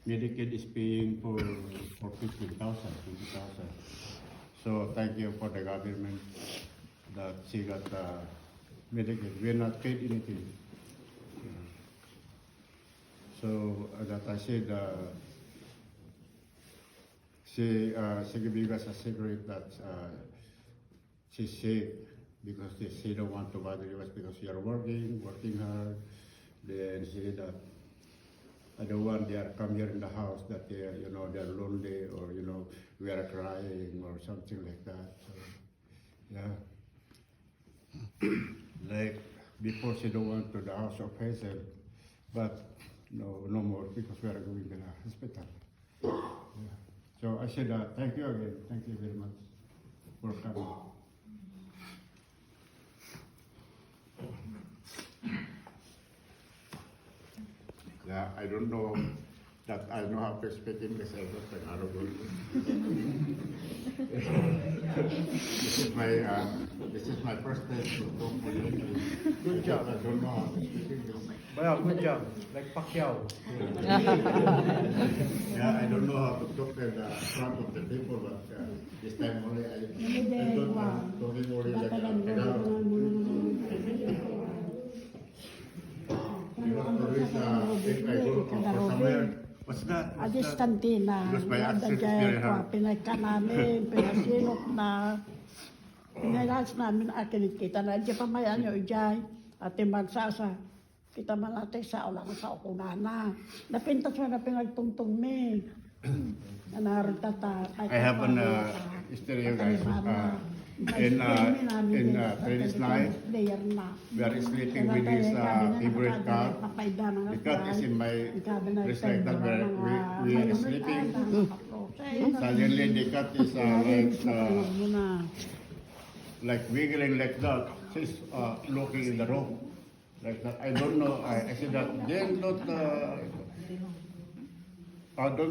Medicaid is paying for 15,000, 20,000. So thank you for the government that she got Medicaid. We are not paid anything. So that I said, she gave us a secret that she's safe because she don't want to bother us because you are working hard. Then she said that I don't want they are come here in the house that they are, they're lonely or, we are crying or something like that. So, yeah. Like before she don't want to the house of Hazel, but no more because we are going to the hospital. Yeah. So I said, thank you again. Thank you very much for coming. Yeah, I don't know that I know how to speak English. I don't speak Arabic. This is my first time to talk to English. Good job. I don't know how to speak English. Well, good job. Like Pacquiao. Yeah, I don't know how to talk in front of the people, but this time only I thought I'm talking only like if I go for somewhere, what's that? Adis kantina. Because by accent is Nadagay very ko, hard. pinagka namin, pinasilok na. Pinalas namin akin kita na di pa may ano ijay. Ate magsasa. Kita man natin sa ulang sa ukunana. Napintas mo na pinagtungtong mi. Nanarod tata. I have an stereo guys. In Freddy's night, we are sleeping with his favorite cat. The cat is in my recital where we are sleeping. Suddenly the cat is like wiggling like that. She's looking in the room like that. I don't know. I said that then don't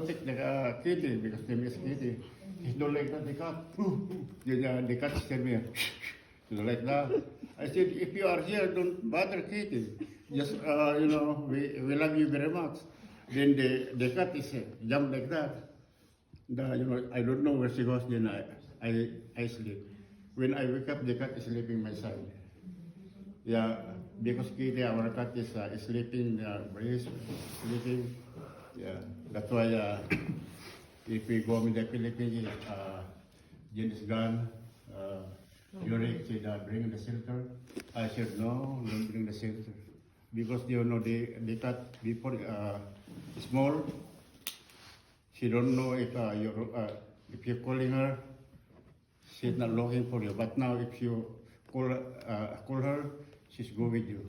take the kitty because they miss kitty. He's not like that, the cat. The cat is telling me, like that. I said, if you are here, don't bother Kitty. Just, we love you very much. Then the cat is jump like that. I don't know where she goes, then I sleep. When I wake up, the cat is sleeping my side. Yeah, because Kitty, our cat is sleeping, brace, sleeping. Yeah, that's why if we go in the Philippines, Jen is gone. Yuri said, bring the shelter. I said, no, don't bring the shelter. Because, the cat before small, she don't know if you're calling her, she's not looking for you. But now if you call her, she's go with you.